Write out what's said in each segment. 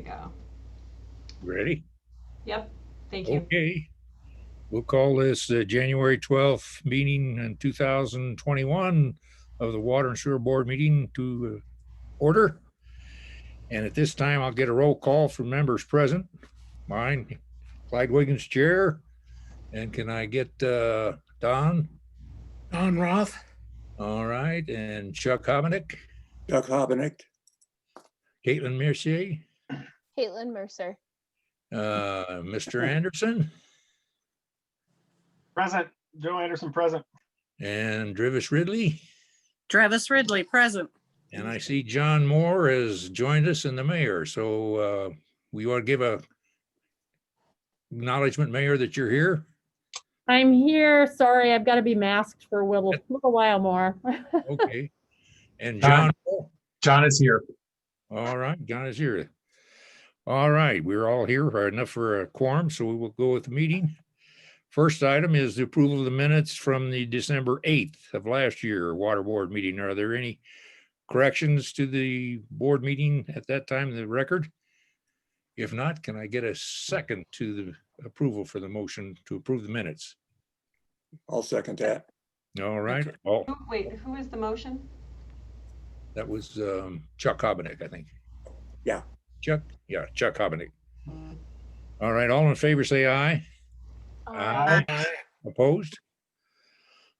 go. Ready? Yep. Thank you. Okay. We'll call this January 12th meeting in 2021 of the Water and Sewer Board meeting to order. And at this time, I'll get a roll call from members present. Mine, Clyde Wiggins, chair. And can I get Don? Don Roth. All right. And Chuck Hobenick. Chuck Hobenick. Caitlin Mercier. Caitlin Mercer. Mr. Anderson. Present. Joe Anderson, present. And Drivis Ridley. Travis Ridley, present. And I see John Moore has joined us and the mayor. So we want to give a acknowledgement, Mayor, that you're here. I'm here. Sorry, I've got to be masked for a little while more. Okay. And John. John is here. All right. John is here. All right. We're all here enough for a quorum, so we will go with the meeting. First item is the approval of the minutes from the December 8th of last year water board meeting. Are there any corrections to the board meeting at that time in the record? If not, can I get a second to the approval for the motion to approve the minutes? I'll second that. All right. Okay. Oh, Wait, who is the motion? that was Chuck Hobenick, I think. Yeah. Chuck? Yeah, Chuck Hobenick. All right. All in favor, say aye. Aye. Opposed?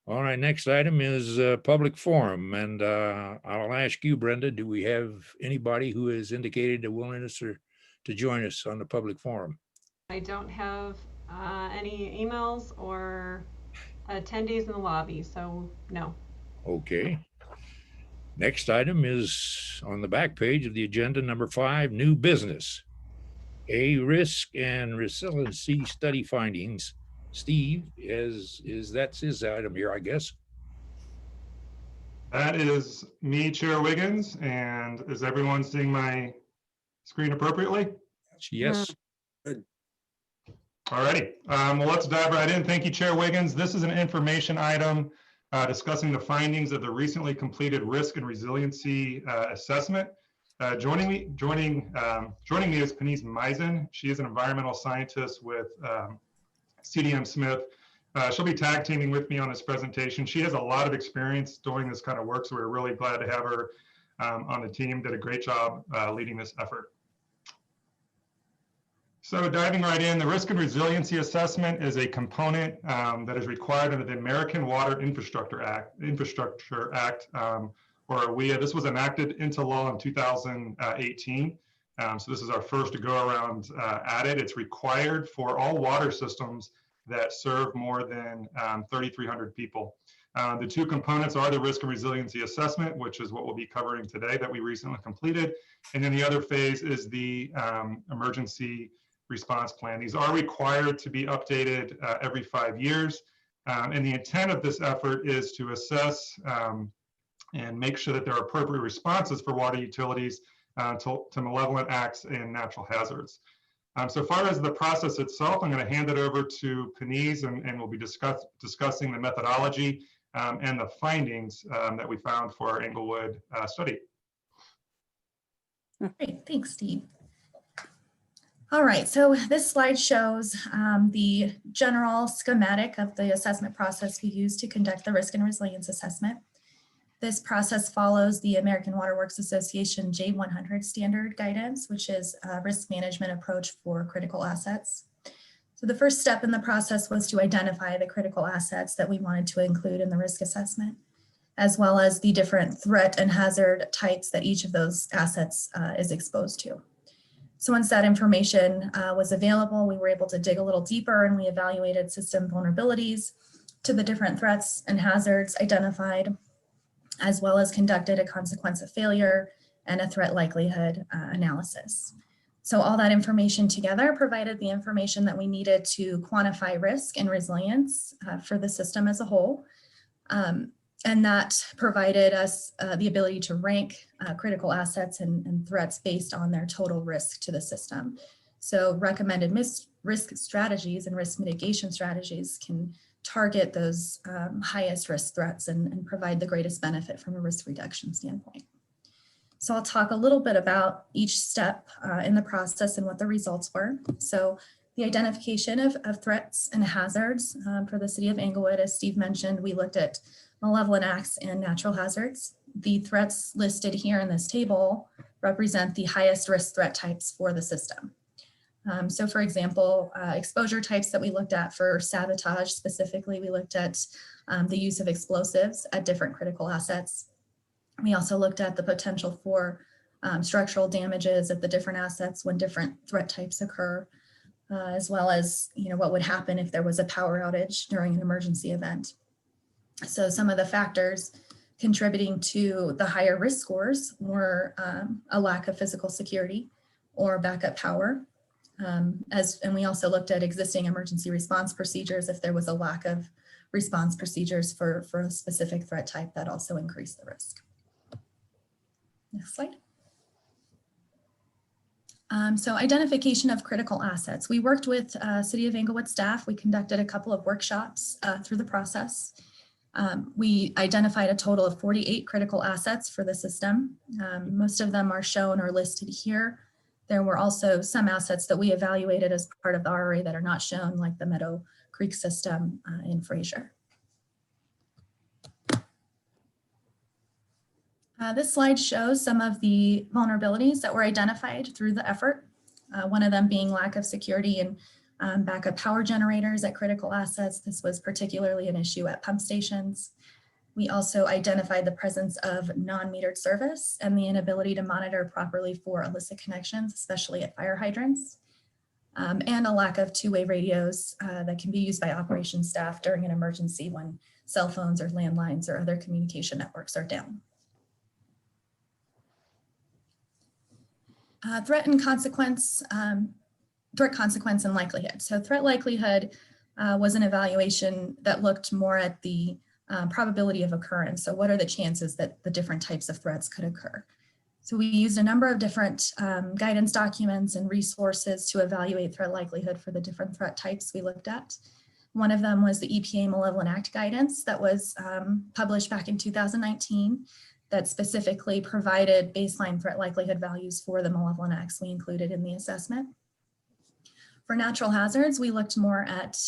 All right, next item is public forum, and I'll ask you, Brenda, do we have anybody who has indicated a willingness to join us on the public forum? I don't have any emails or attendees in the lobby, so no. Okay. Next item is on the back page of the agenda, number 5, new business. A Risk and Resiliency Study findings. Steve, that's his item here, I guess. That is me, Chair Wiggins, and is everyone seeing my screen appropriately? Yes. All righty. Well, let's dive right in. Thank you, Chair Wiggins. This is an information item discussing the findings of the recently completed Risk and Resiliency Assessment. Joining me is Penise Meisen. She is an environmental scientist with CDM Smith. She'll be tag teaming with me on this presentation. She has a lot of experience doing this kind of work, so we're really glad to have her on the team. Did a great job leading this effort. So diving right in, the Risk and Resiliency Assessment is a component that is required under the American Water Infrastructure Act, or WIA. This was enacted into law in 2018. So this is our first go around at it. It's required for all water systems that serve more than 3,300 people. The two components are the Risk and Resiliency Assessment, which is what we'll be covering today that we recently completed. And then the other phase is the Emergency Response Plan. These are required to be updated every 5 years. And the intent of this effort is to assess and make sure that there are appropriate responses for water utilities to malevolent acts and natural hazards. So far as the process itself, I'm going to hand it over to Penise, and we'll be discussing the methodology and the findings that we found for our Englewood study. Great, thanks, Steve. All right, so this slide shows the general schematic of the assessment process we use to conduct the Risk and Resilience Assessment. This process follows the American Water Works Association J100 standard guidance, which is a risk management approach for critical assets. So the first step in the process was to identify the critical assets that we wanted to include in the risk assessment, as well as the different threat and hazard types that each of those assets is exposed to. So once that information was available, we were able to dig a little deeper, and we evaluated system vulnerabilities to the different threats and hazards identified, as well as conducted a consequence of failure and a threat likelihood analysis. So all that information together provided the information that we needed to quantify risk and resilience for the system as a whole. And that provided us the ability to rank critical assets and threats based on their total risk to the system. So recommended risk strategies and risk mitigation strategies can target those highest risk threats and provide the greatest benefit from a risk reduction standpoint. So I'll talk a little bit about each step in the process and what the results were. So the identification of threats and hazards for the city of Englewood, as Steve mentioned, we looked at malevolent acts and natural hazards. The threats listed here in this table represent the highest risk threat types for the system. So for example, exposure types that we looked at for sabotage, specifically, we looked at the use of explosives at different critical assets. We also looked at the potential for structural damages at the different assets when different threat types occur, as well as what would happen if there was a power outage during an emergency event. So some of the factors contributing to the higher risk scores were a lack of physical security or backup power. And we also looked at existing emergency response procedures. If there was a lack of response procedures for a specific threat type, that also increased the risk. Next slide. So identification of critical assets. We worked with City of Englewood staff. We conducted a couple of workshops through the process. We identified a total of 48 critical assets for the system. Most of them are shown or listed here. There were also some assets that we evaluated as part of the RRA that are not shown, like the Meadow Creek system in Fraser. This slide shows some of the vulnerabilities that were identified through the effort. One of them being lack of security and backup power generators at critical assets. This was particularly an issue at pump stations. We also identified the presence of non-metered service and the inability to monitor properly for illicit connections, especially at fire hydrants, and a lack of two-way radios that can be used by operations staff during an emergency when cell phones or landlines or other communication networks are down. Threat consequence and likelihood. So threat likelihood was an evaluation that looked more at the probability of occurrence. So what are the chances that the different types of threats could occur? So we used a number of different guidance documents and resources to evaluate threat likelihood for the different threat types we looked at. One of them was the EPA Malevolent Act guidance that was published back in 2019 that specifically provided baseline threat likelihood values for the malevolent acts we included in the assessment. For natural hazards, we looked more at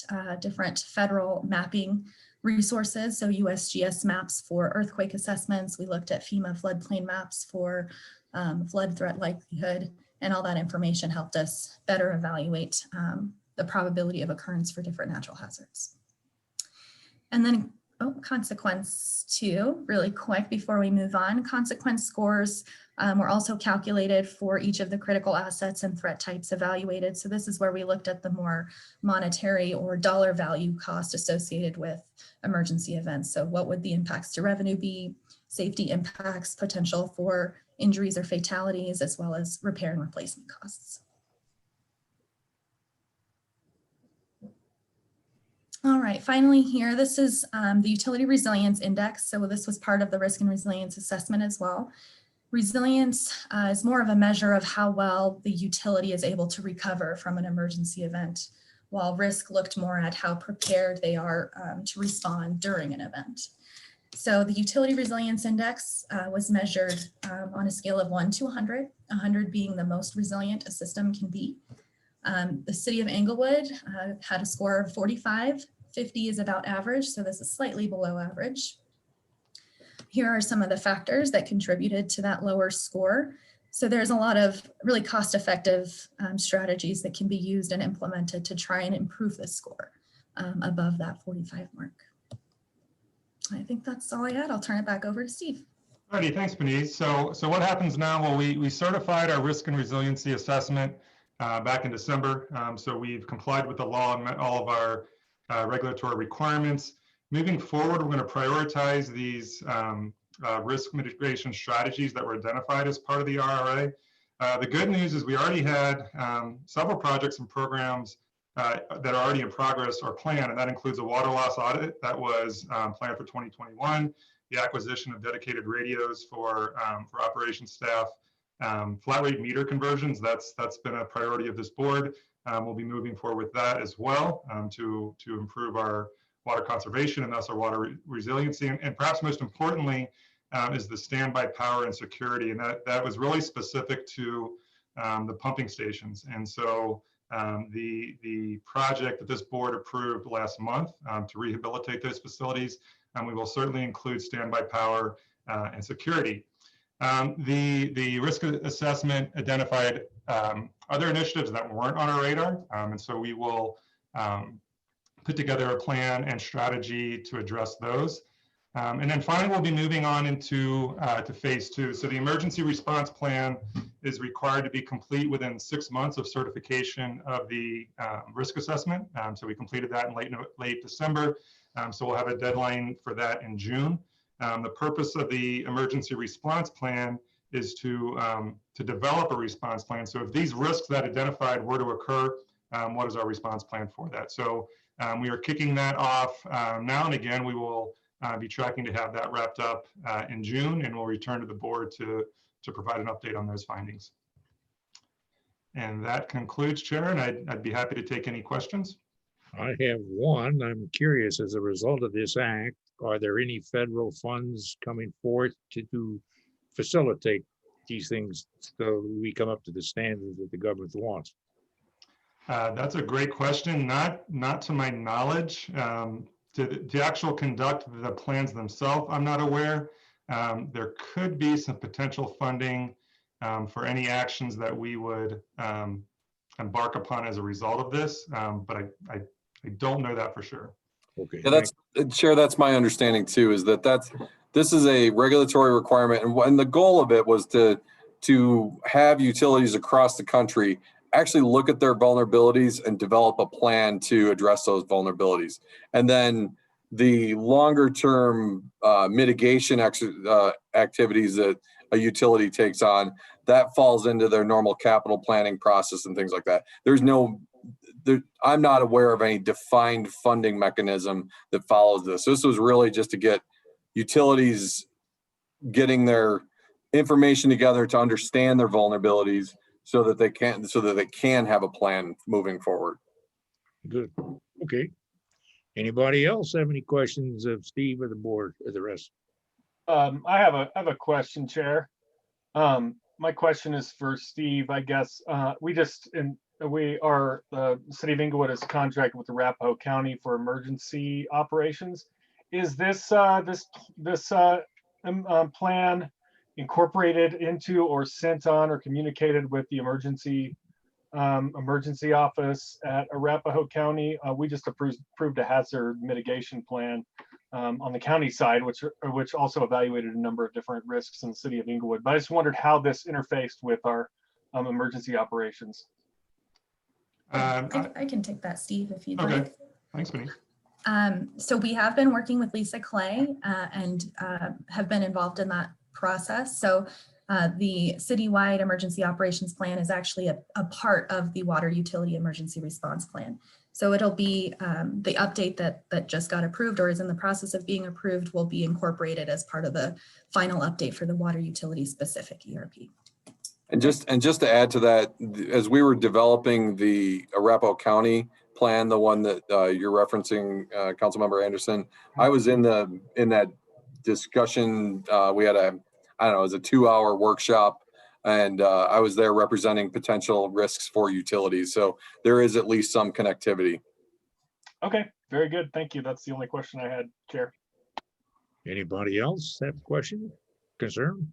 different federal mapping resources, so USGS maps for earthquake assessments. We looked at FEMA floodplain maps for flood threat likelihood, and all that information helped us better evaluate the probability of occurrence for different natural hazards. And then consequence 2, really quick before we move on. Consequence scores were also calculated for each of the critical assets and threat types evaluated. So this is where we looked at the more monetary or dollar value cost associated with emergency events. So what would the impacts to revenue be, safety impacts, potential for injuries or fatalities, as well as repair and replacement costs. All right, finally here, this is the Utility Resilience Index. So this was part of the Risk and Resilience Assessment as well. Resilience is more of a measure of how well the utility is able to recover from an emergency event, while risk looked more at how prepared they are to respond during an event. So the Utility Resilience Index was measured on a scale of 1 to 100, 100 being the most resilient a system can be. The City of Englewood had a score of 45. 50 is about average, so this is slightly below average. Here are some of the factors that contributed to that lower score. So there's a lot of really cost-effective strategies that can be used and implemented to try and improve this score above that 45 mark. I think that's all I had. I'll turn it back over to Steve. Alrighty, thanks, Benise. So what happens now? Well, we certified our risk and resiliency assessment back in December. So we've complied with the law and met all of our regulatory requirements. Moving forward, we're going to prioritize these risk mitigation strategies that were identified as part of the RRA. The good news is we already had several projects and programs that are already in progress or planned, and that includes a water loss audit that was planned for 2021, the acquisition of dedicated radios for operations staff, flat rate meter conversions. That's been a priority of this board. We'll be moving forward with that as well to improve our water conservation and thus our water resiliency. And perhaps most importantly, is the standby power and security. And that was really specific to the pumping stations. And so the project that this board approved last month to rehabilitate those facilities, we will certainly include standby power and security. The risk assessment identified other initiatives that weren't on our radar. And so we will put together a plan and strategy to address those. And then finally, we'll be moving on into to phase 2. So the emergency response plan is required to be complete within 6 months of certification of the risk assessment. So we completed that in late December. So we'll have a deadline for that in June. The purpose of the emergency response plan is to develop a response plan. So if these risks that identified were to occur, what is our response plan for that? So we are kicking that off now, and again, we will be tracking to have that wrapped up in June, and we'll return to the board to provide an update on those findings. And that concludes, Chair, and I'd be happy to take any questions. I have one. I'm curious, as a result of this act, are there any federal funds coming forth to facilitate these things so we come up to the standards that the government wants? That's a great question. Not to my knowledge. To actual conduct the plans themselves, I'm not aware. There could be some potential funding for any actions that we would embark upon as a result of this, but I don't know that for sure. Okay. Yeah, Chair, that's my understanding too, is that this is a regulatory requirement, and the goal of it was to have utilities across the country actually look at their vulnerabilities and develop a plan to address those vulnerabilities. And then the longer term mitigation activities that a utility takes on, that falls into their normal capital planning process and things like that. I'm not aware of any defined funding mechanism that follows this. This was really just to get utilities getting their information together to understand their vulnerabilities so that they can have a plan moving forward. Good. Okay. Anybody else have any questions of Steve or the board or the rest? I have a question, Chair. My question is for Steve, I guess. The City of Inglewood is contracted with Arapahoe County for emergency operations. Is this plan incorporated into or sent on or communicated with the emergency office at Arapahoe County? We just approved a hazard mitigation plan on the county side, which also evaluated a number of different risks in the City of Inglewood. But I just wondered how this interfaced with our emergency operations. I can take that, Steve, if you'd Okay. like. Thanks, Benny. So we have been working with Lisa Clay and have been involved in that process. So the citywide emergency operations plan is actually a part of the water utility emergency response plan. So it'll be the update that just got approved or is in the process of being approved will be incorporated as part of the final update for the water utility specific ERP. And just to add to that, as we were developing the Arapahoe County plan, the one that you're referencing, Councilmember Anderson, I was in that discussion. We had it was a 2-hour workshop, and I was there representing potential risks for utilities. So there is at least some connectivity. Okay, very good. Thank you. That's the only question I had, Chair. Anybody else have a question, concern?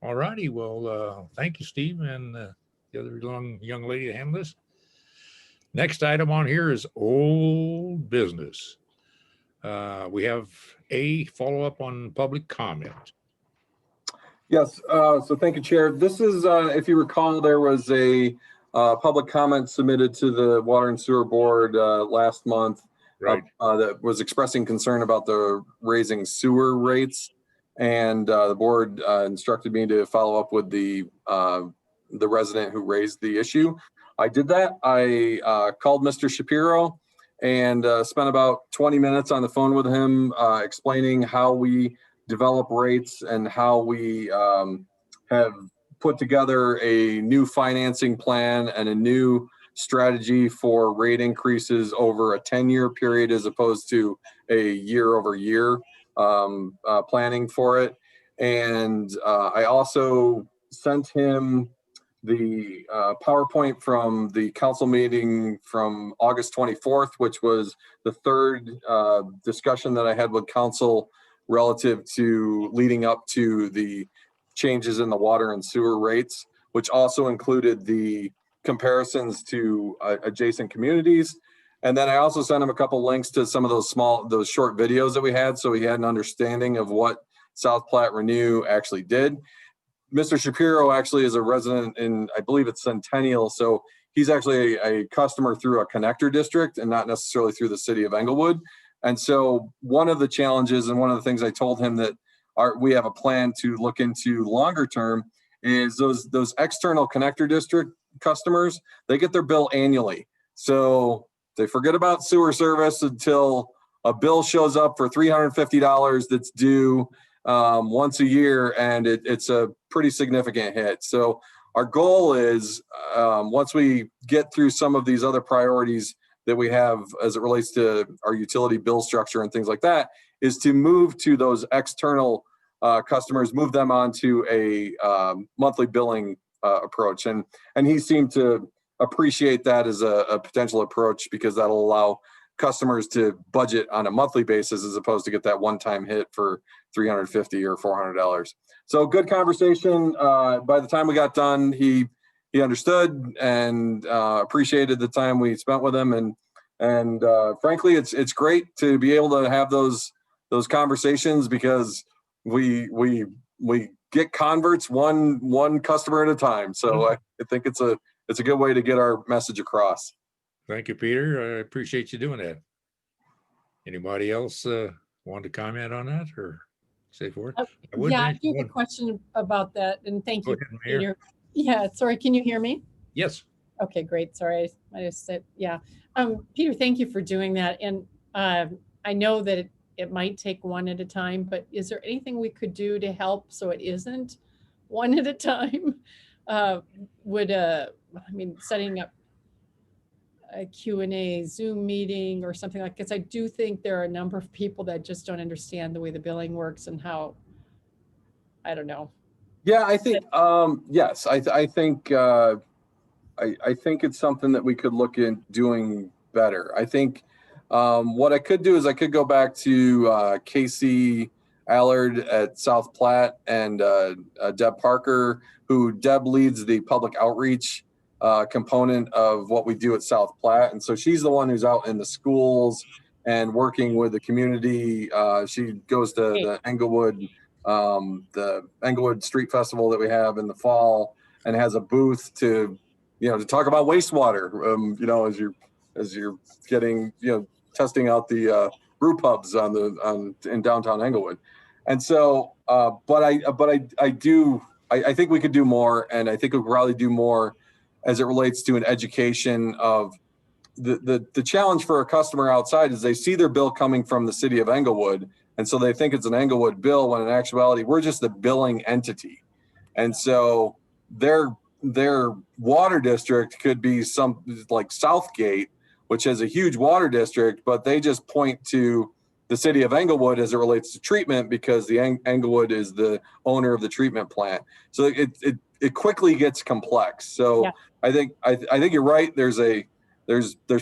All righty. Well, thank you, Steve, and the other young lady that handled this. Next item on here is old business. We have a follow-up on public comment. Yes, so thank you, Chair. This is, if you recall, there was a public comment submitted to the Water and Sewer Board last month, Right. That was expressing concern about the raising sewer rates. And the board instructed me to follow up with the resident who raised the issue. I did that. I called Mr. Shapiro and spent about 20 minutes on the phone with him explaining how we develop rates and how we have put together a new financing plan and a new strategy for rate increases over a 10-year period as opposed to a year-over-year planning for it. And I also sent him the PowerPoint from the council meeting from August 24th, which was the third discussion that I had with council relative to leading up to the changes in the water and sewer rates, which also included the comparisons to adjacent communities. And then I also sent him a couple links to some of those short videos that we had, so he had an understanding of what South Platte Renew actually did. Mr. Shapiro actually is a resident in, I believe it's Centennial, so he's actually a customer through a connector district and not necessarily through the city of Englewood. And so one of the challenges and one of the things I told him that we have a plan to look into longer term is those external connector district customers, they get their bill annually. So they forget about sewer service until a bill shows up for $350 that's due once a year, and it's a pretty significant hit. So our goal is once we get through some of these other priorities that we have as it relates to our utility bill structure and things like that, is to move to those external customers, move them onto a monthly billing approach. And he seemed to appreciate that as a potential approach, because that'll allow customers to budget on a monthly basis as opposed to get that one-time hit for $350 or $400. So good conversation. By the time we got done, he understood and appreciated the time we spent with him. And frankly, it's great to be able to have those conversations, because we get converts one customer at a time. So I think it's a good way to get our message across. Thank you, Peter. I appreciate you doing that. Anybody else want to comment on that or say for it? Yeah, I do have a question about that, and thank you, Mayor. Peter. Yeah, sorry, can you hear me? Yes. Okay, great. Sorry, I just said, yeah. Peter, thank you for doing that. And I know that it might take one at a time, but is there anything we could do to help so it isn't one at a time? Setting up a Q&A Zoom meeting or something like this. I do think there are a number of people that just don't understand the way the billing works and how, I don't know. Yeah, I think, yes, I think it's something that we could look at doing better. I think what I could do is I could go back to Casey Allard at South Platte and Deb Parker, who Deb leads the public outreach component of what we do at South Platte. And so she's the one who's out in the schools and working with the community. She goes to the Englewood Street Festival that we have in the fall, and has a booth to talk about wastewater, as you're getting, testing out the brew pubs in downtown Englewood. And so, but I think we could do more, and I think we could probably do more as it relates to an education of the challenge for a customer outside is they see their bill coming from the city of Englewood, and so they think it's an Englewood bill, when in actuality we're just a billing entity. And so their water district could be some like Southgate, which has a huge water district, but they just point to the city of Englewood as it relates to treatment because the Englewood is the owner of the treatment plant. So it quickly gets complex. So yeah. I think you're right. There's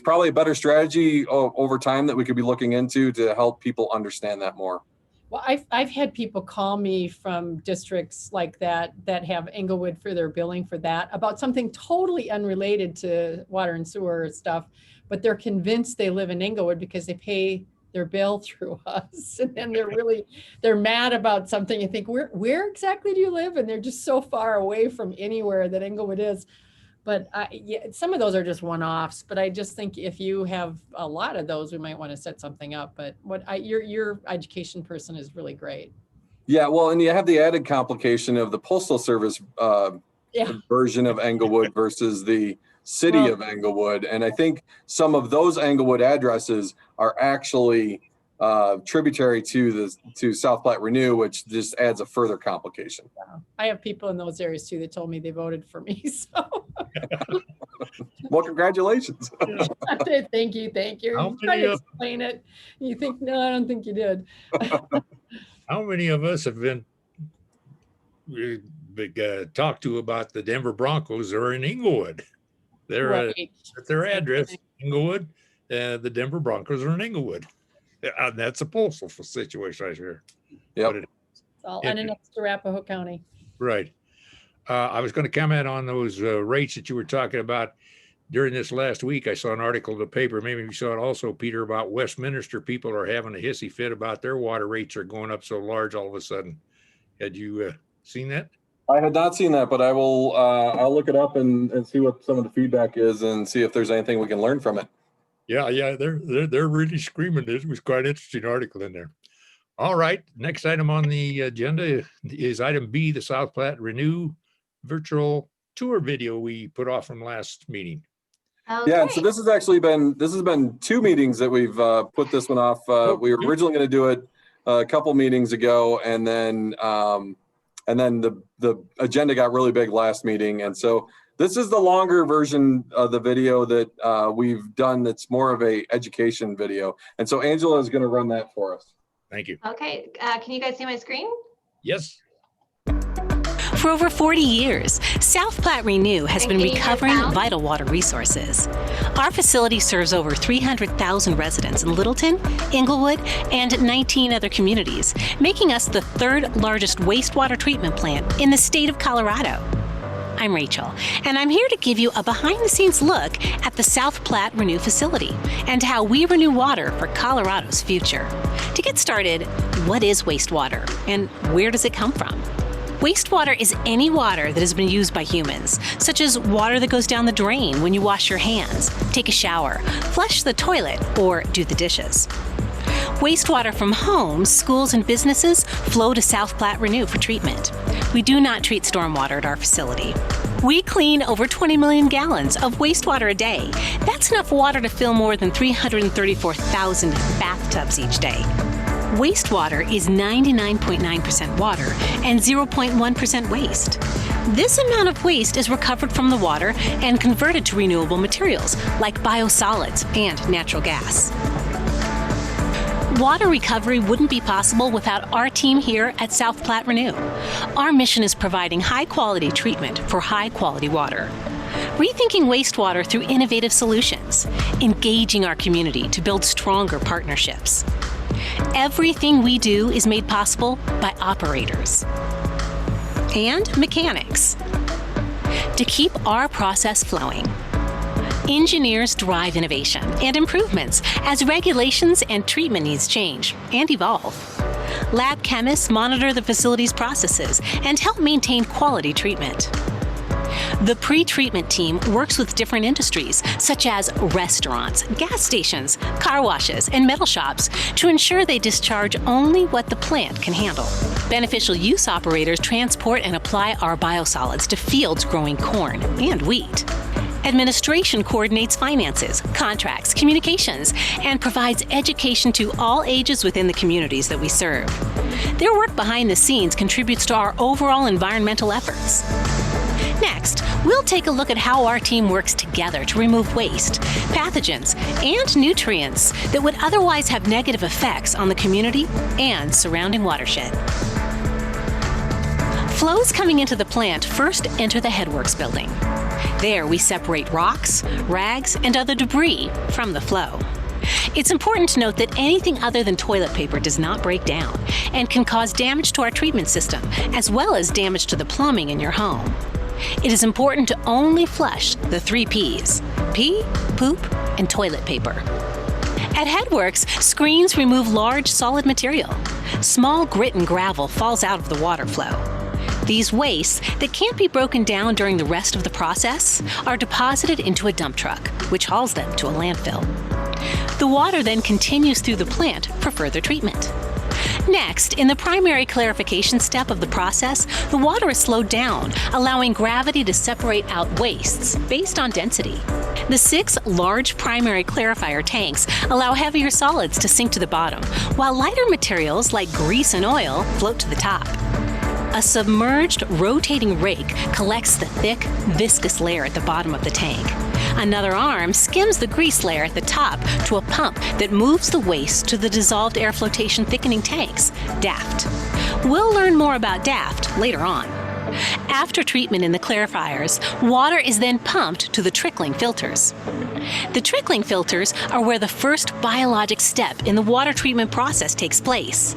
probably a better strategy over time that we could be looking into to help people understand that more. Well, I've had people call me from districts like that have Englewood for their billing for that about something totally unrelated to water and sewer stuff, but they're convinced they live in Englewood because they pay their bill through us, and then they're mad about something. You think, where exactly do you live? And they're just so far away from anywhere that Englewood is. But yeah, some of those are just one-offs. But I just think if you have a lot of those, we might want to set something up. But your education person is really great. Yeah, well, and you have the added complication of the Postal Service version of Englewood versus the city of Englewood. And I think some of those Englewood addresses are actually tributary to South Platte Renew, which just adds a further complication. Yeah. I have people in those areas too that told me they voted for me. So well, congratulations. Thank you. You try to explain it. You think, no, I don't think you did. How many of us have been talked to about the Denver Broncos are in Inglewood? They're Right. at their address, Inglewood. The Denver Broncos are in Inglewood. That's a postal situation right here. Yep. It's all annexed to Arapahoe County. Right. I was going to comment on those rates that you were talking about during this last week. I saw an article in the paper, maybe you saw it also, Peter, about Westminster. People are having a hissy fit about their water rates are going up so large all of a sudden. Had you seen that? I had not seen that, but I will. I'll look it up and see what some of the feedback is and see if there's anything we can learn from it. Yeah, they're really screaming. It was quite an interesting article in there. All right, next item on the agenda is item B, the South Platte Renew virtual tour video we put off from last meeting. Okay. Yeah, and so this has been 2 meetings that we've put this one off. We were originally going to do it a couple meetings ago, and then the agenda got really big last meeting, and so this is the longer version of the video that we've done. That's more of a education video, and so Angela is going to run that for us. Thank you. Okay, can you guys see my screen? Yes. For over 40 years, South Platte Renew has been Can you recovering hear sound? vital water resources. Our facility serves over 300,000 residents in Littleton, Inglewood, and 19 other communities, making us the 3rd largest wastewater treatment plant in the state of Colorado. I'm Rachel, and I'm here to give you a behind-the-scenes look at the South Platte Renew facility and how we renew water for Colorado's future. To get started, what is wastewater and where does it come from? Wastewater is any water that has been used by humans, such as water that goes down the drain when you wash your hands, take a shower, flush the toilet, or do the dishes. Wastewater from homes, schools, and businesses flow to South Platte Renew for treatment. We do not treat stormwater at our facility. We clean over 20 million gallons of wastewater a day. That's enough water to fill more than 334,000 bathtubs each day. Wastewater is 99.9% water and 0.1% waste. This amount of waste is recovered from the water and converted to renewable materials like biosolids and natural gas. Water recovery wouldn't be possible without our team here at South Platte Renew. Our mission is providing high-quality treatment for high-quality water. Rethinking wastewater through innovative solutions, engaging our community to build stronger partnerships. Everything we do is made possible by operators and mechanics to keep our process flowing. Engineers drive innovation and improvements as regulations and treatment needs change and evolve. Lab chemists monitor the facility's processes and help maintain quality treatment. The pre-treatment team works with different industries, such as restaurants, gas stations, car washes, and metal shops, to ensure they discharge only what the plant can handle. Beneficial use operators transport and apply our biosolids to fields growing corn and wheat. Administration coordinates finances, contracts, communications, and provides education to all ages within the communities that we serve. Their work behind the scenes contributes to our overall environmental efforts. Next, we'll take a look at how our team works together to remove waste, pathogens, and nutrients that would otherwise have negative effects on the community and surrounding watershed. Flows coming into the plant first enter the Headworks building. There, we separate rocks, rags, and other debris from the flow. It's important to note that anything other than toilet paper does not break down and can cause damage to our treatment system, as well as damage to the plumbing in your home. It is important to only flush the 3 Ps: pee, poop, and toilet paper. At Headworks, screens remove large solid material. Small grit and gravel falls out of the water flow. These wastes that can't be broken down during the rest of the process are deposited into a dump truck, which hauls them to a landfill. The water then continues through the plant for further treatment. Next, in the primary clarification step of the process, the water is slowed down, allowing gravity to separate out wastes based on density. The 6 large primary clarifier tanks allow heavier solids to sink to the bottom, while lighter materials like grease and oil float to the top. A submerged, rotating rake collects the thick, viscous layer at the bottom of the tank. Another arm skims the grease layer at the top to a pump that moves the waste to the dissolved air flotation thickening tanks, DAFT. We'll learn more about DAFT later on. After treatment in the clarifiers, water is then pumped to the trickling filters. The trickling filters are where the first biologic step in the water treatment process takes place.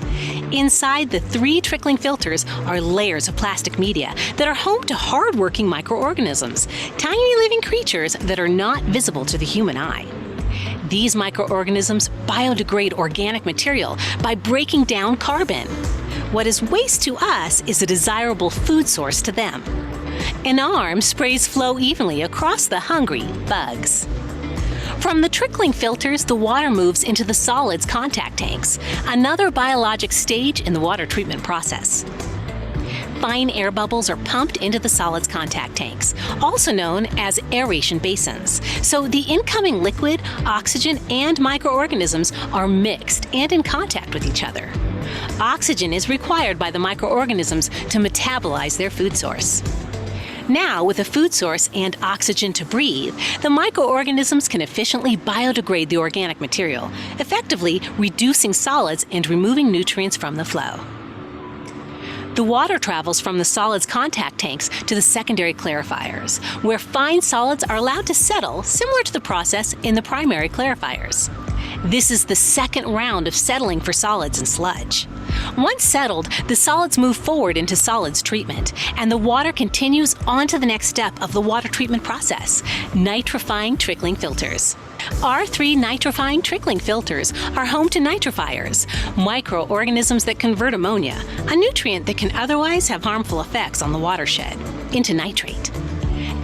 Inside the 3 trickling filters are layers of plastic media that are home to hard-working microorganisms, tiny living creatures that are not visible to the human eye. These microorganisms biodegrade organic material by breaking down carbon. What is waste to us is a desirable food source to them. An arm sprays flow evenly across the hungry bugs. From the trickling filters, the water moves into the solids contact tanks, another biologic stage in the water treatment process. Fine air bubbles are pumped into the solids contact tanks, also known as aeration basins. So the incoming liquid, oxygen, and microorganisms are mixed and in contact with each other. Oxygen is required by the microorganisms to metabolize their food source. Now, with a food source and oxygen to breathe, the microorganisms can efficiently biodegrade the organic material, effectively reducing solids and removing nutrients from the flow. The water travels from the solids contact tanks to the secondary clarifiers, where fine solids are allowed to settle, similar to the process in the primary clarifiers. This is the second round of settling for solids and sludge. Once settled, the solids move forward into solids treatment, and the water continues on to the next step of the water treatment process, nitrifying trickling filters. Our 3 nitrifying trickling filters are home to nitrifiers, microorganisms that convert ammonia, a nutrient that can otherwise have harmful effects on the watershed, into nitrate.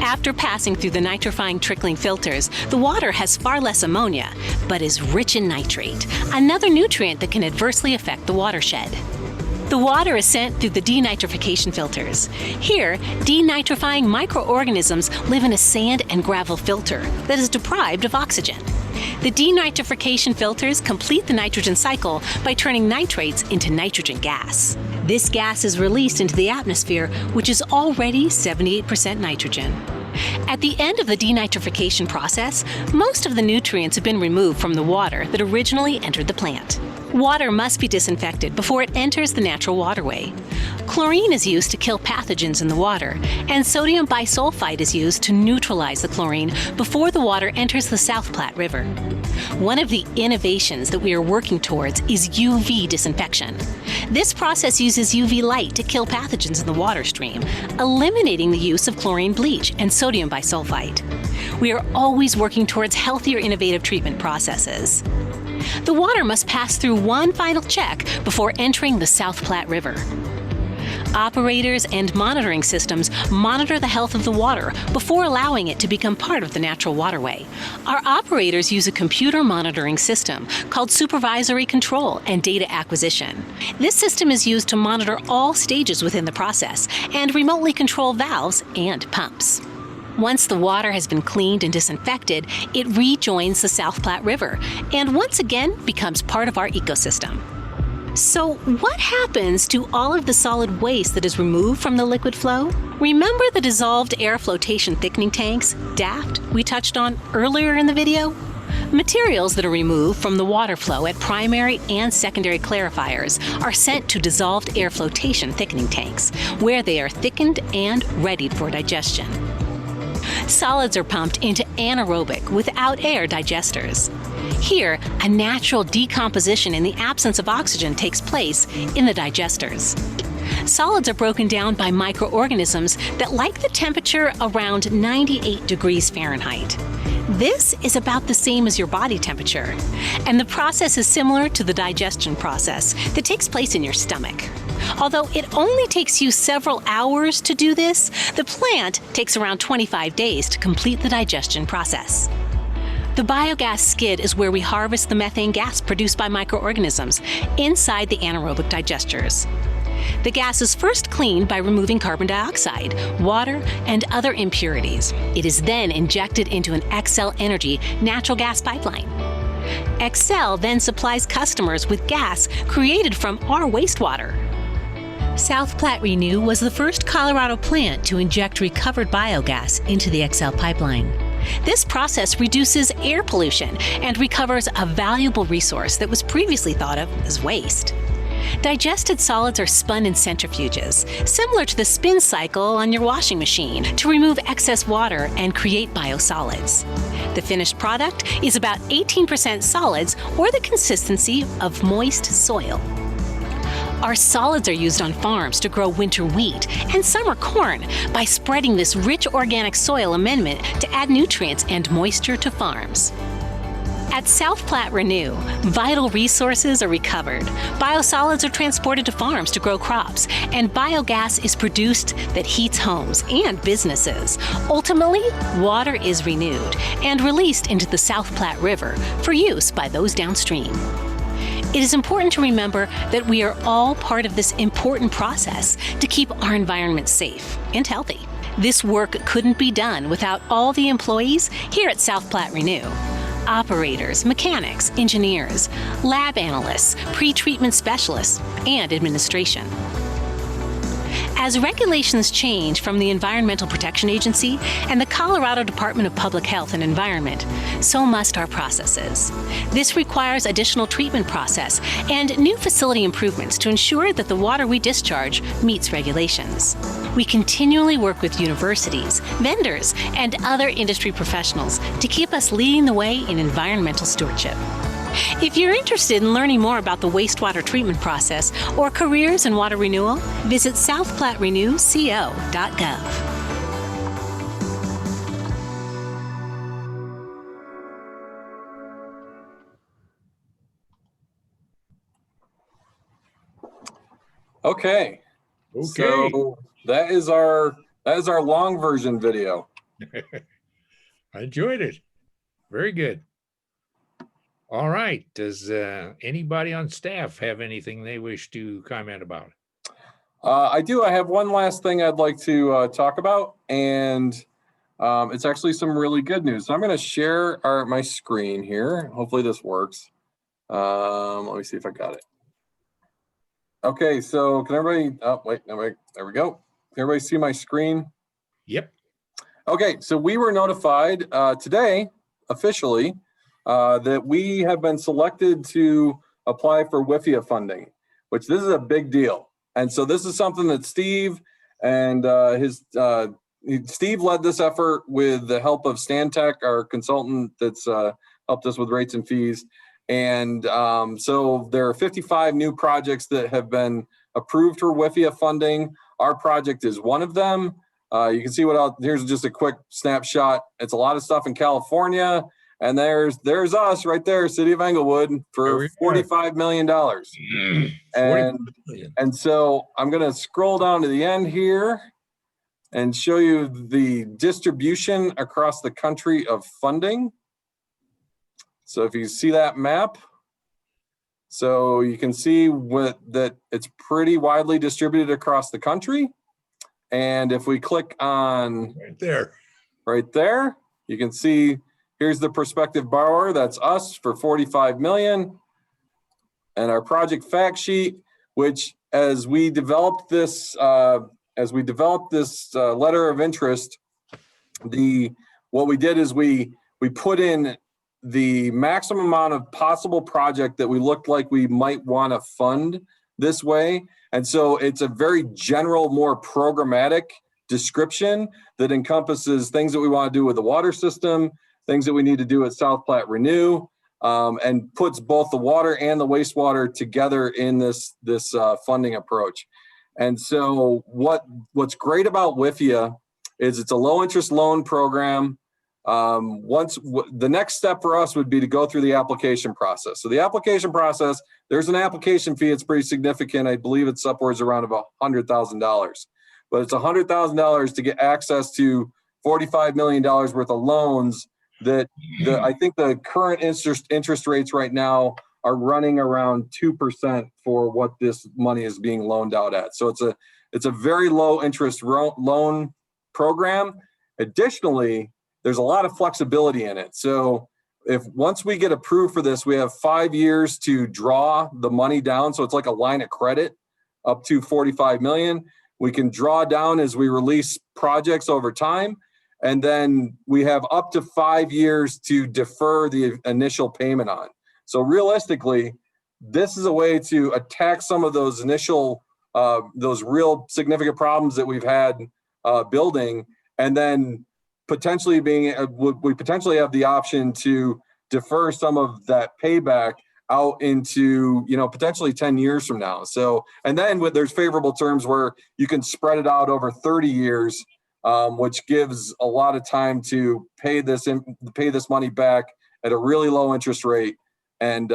After passing through the nitrifying trickling filters, the water has far less ammonia, but is rich in nitrate, another nutrient that can adversely affect the watershed. The water is sent through the denitrification filters. Here, denitrifying microorganisms live in a sand and gravel filter that is deprived of oxygen. The denitrification filters complete the nitrogen cycle by turning nitrates into nitrogen gas. This gas is released into the atmosphere, which is already 78% nitrogen. At the end of the denitrification process, most of the nutrients have been removed from the water that originally entered the plant. Water must be disinfected before it enters the natural waterway. Chlorine is used to kill pathogens in the water, and sodium bisulfite is used to neutralize the chlorine before the water enters the South Platte River. One of the innovations that we are working towards is UV disinfection. This process uses UV light to kill pathogens in the water stream, eliminating the use of chlorine bleach and sodium bisulfite. We are always working towards healthier, innovative treatment processes. The water must pass through one final check before entering the South Platte River. Operators and monitoring systems monitor the health of the water before allowing it to become part of the natural waterway. Our operators use a computer monitoring system called supervisory control and data acquisition. This system is used to monitor all stages within the process and remotely control valves and pumps. Once the water has been cleaned and disinfected, it rejoins the South Platte River and once again becomes part of our ecosystem. So what happens to all of the solid waste that is removed from the liquid flow? Remember the dissolved air flotation thickening tanks, DAFT, we touched on earlier in the video? Materials that are removed from the water flow at primary and secondary clarifiers are sent to dissolved air flotation thickening tanks, where they are thickened and ready for digestion. Solids are pumped into anaerobic, without air digesters. Here, a natural decomposition in the absence of oxygen takes place in the digesters. Solids are broken down by microorganisms that like the temperature around 98 degrees Fahrenheit. This is about the same as your body temperature, and the process is similar to the digestion process that takes place in your stomach. Although it only takes you several hours to do this, the plant takes around 25 days to complete the digestion process. The biogas skid is where we harvest the methane gas produced by microorganisms inside the anaerobic digesters. The gas is first cleaned by removing carbon dioxide, water, and other impurities. It is then injected into an Xcel Energy natural gas pipeline. Xcel then supplies customers with gas created from our wastewater. South Platte Renew was the first Colorado plant to inject recovered biogas into the XL pipeline. This process reduces air pollution and recovers a valuable resource that was previously thought of as waste. Digested solids are spun in centrifuges, similar to the spin cycle on your washing machine, to remove excess water and create biosolids. The finished product is about 18% solids, or the consistency of moist soil. Our solids are used on farms to grow winter wheat and summer corn by spreading this rich organic soil amendment to add nutrients and moisture to farms. At South Platte Renew, vital resources are recovered, biosolids are transported to farms to grow crops, and biogas is produced that heats homes and businesses. Ultimately, water is renewed and released into the South Platte River for use by those downstream. It is important to remember that we are all part of this important process to keep our environment safe and healthy. This work couldn't be done without all the employees here at South Platte Renew. Operators, mechanics, engineers, lab analysts, pre-treatment specialists, and administration. As regulations change from the Environmental Protection Agency and the Colorado Department of Public Health and Environment, so must our processes. This requires additional treatment process and new facility improvements to ensure that the water we discharge meets regulations. We continually work with universities, vendors, and other industry professionals to keep us leading the way in environmental stewardship. If you're interested in learning more about the wastewater treatment process or careers in water renewal, visit southplatterenewco.gov. Okay. So that is our long version video. I enjoyed it. Very good. All right. Does anybody on staff have anything they wish to comment about? I do. I have one last thing I'd like to talk about, and it's actually some really good news. So I'm going to share my screen here. Hopefully this works. Let me see if I got it. Okay, so can everybody, oh, wait, no, wait, there we go. Can everybody see my screen? Yep. Okay, so we were notified today, officially, that we have been selected to apply for WIFI funding, which this is a big deal. And so this is something that Steve and Steve led this effort with the help of Stantec, our consultant that's helped us with rates and fees. And so there are 55 new projects that have been approved for WIFI funding. Our project is one of them. You can see here's just a quick snapshot. It's a lot of stuff in California. And there's us right there, City of Englewood, for $45 million. And so I'm going to scroll down to the end here and show you the distribution across the country of funding. So if you see that map, so you can see that it's pretty widely distributed across the country. And if we click on right there, you can see here's the prospective borrower. That's us for $45 million. And our project fact sheet, which as we developed this letter of interest, what we did is we put in the maximum amount of possible project that we looked like we might want to fund this way. And so it's a very general, more programmatic description that encompasses things that we want to do with the water system, things that we need to do at South Platte Renew, and puts both the water and the wastewater together in this funding approach. And so what's great about WIFI is it's a low interest loan program. The next step for us would be to go through the application process. So the application process, there's an application fee. It's pretty significant. I believe it's upwards around about $100,000, but it's $100,000 to get access to $45 million worth of loans that I think the current interest rates right now are running around 2% for what this money is being loaned out at. So it's a very low interest loan program. Additionally, there's a lot of flexibility in it. So once we get approved for this, we have 5 years to draw the money down. So it's like a line of credit up to 45 million. We can draw down as we release projects over time. And then we have up to 5 years to defer the initial payment on. So realistically, this is a way to attack some of those initial, those real significant problems that we've had building, and then potentially we potentially have the option to defer some of that payback out into, potentially 10 years from now. So, and then there's favorable terms where you can spread it out over 30 years, which gives a lot of time to pay this money back at a really low interest rate, and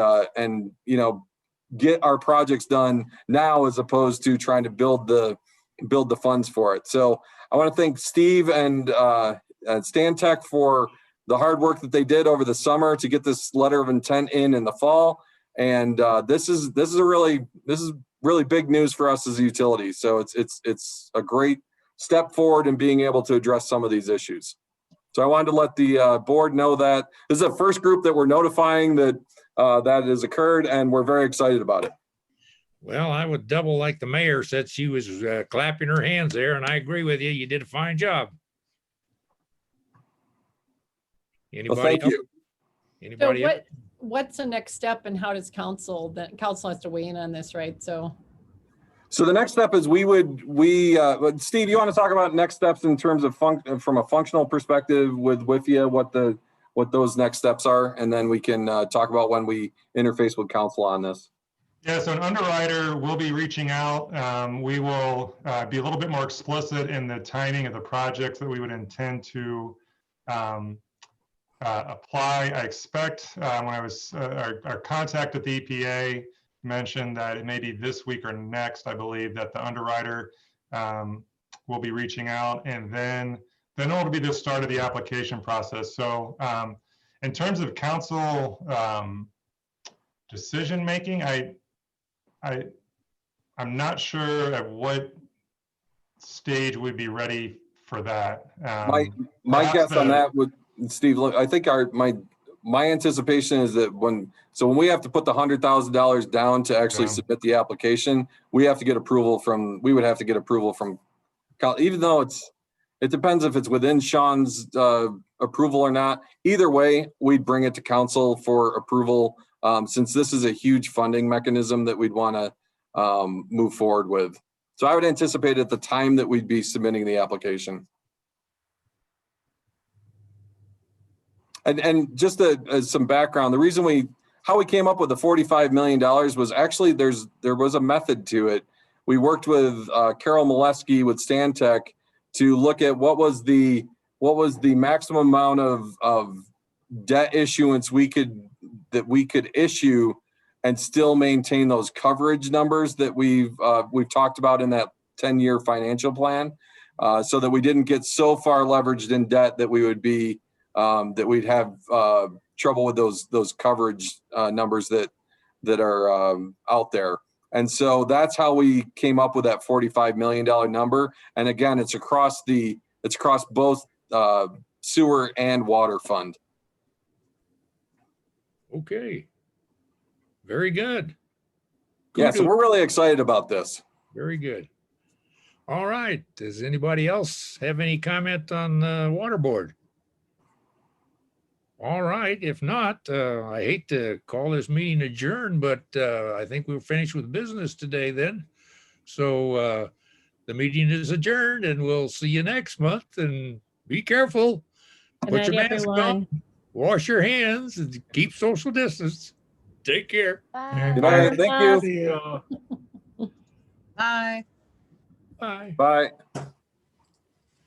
get our projects done now as opposed to trying to build the funds for it. So I want to thank Steve and Stantec for the hard work that they did over the summer to get this letter of intent in the fall. And this is really big news for us as a utility. So it's a great step forward in being able to address some of these issues. So I wanted to let the board know that this is the first group that we're notifying that that has occurred, and we're very excited about it. Well, I would double like the mayor said. She was clapping her hands there, and I agree with you. You did a fine job. Anybody Well, thank else? you. Anybody else? What's the next step, and how does council has to weigh in on this, right? So the next step is Steve, you want to talk about next steps in terms of from a functional perspective with WIFI, what those next steps are, and then we can talk about when we interface with council on this. Yeah, so an underwriter will be reaching out. We will be a little bit more explicit in the timing of the projects that we would intend to apply. I expect when I was our contact at the EPA mentioned that it may be this week or next, I believe, that the underwriter will be reaching out, and then it'll be the start of the application process. So in terms of council decision making, I'm not sure at what stage we'd be ready for that. My guess on that would, Steve, look, I think my anticipation is that when we have to put the $100,000 down to actually submit the application, we have to get approval from, even though it depends if it's within Sean's approval or not. Either way, we'd bring it to council for approval, since this is a huge funding mechanism that we'd want to move forward with. So I would anticipate at the time that we'd be submitting the application. And just some background, the reason how we came up with the $45 million was actually there was a method to it. We worked with Carol Molesky with Stantec to look at what was the maximum amount of debt issuance we could issue and still maintain those coverage numbers that we've talked about in that 10-year financial plan, so that we didn't get so far leveraged in debt that we would be that we'd have trouble with those coverage numbers that are out there. And so that's how we came up with that $45 million number. And again, it's across both sewer and water fund. Okay. Very good. Yeah, so we're really excited about this. Very good. All right. Does anybody else have any comment on the water board? All right. If not, I hate to call this meeting adjourned, but I think we're finished with business today then. So the meeting is adjourned, and we'll see you next month. And be careful. Put your mask on, wash your hands, and keep social distance. Take care. Bye. Good night. Thank you. bye. Bye. Bye.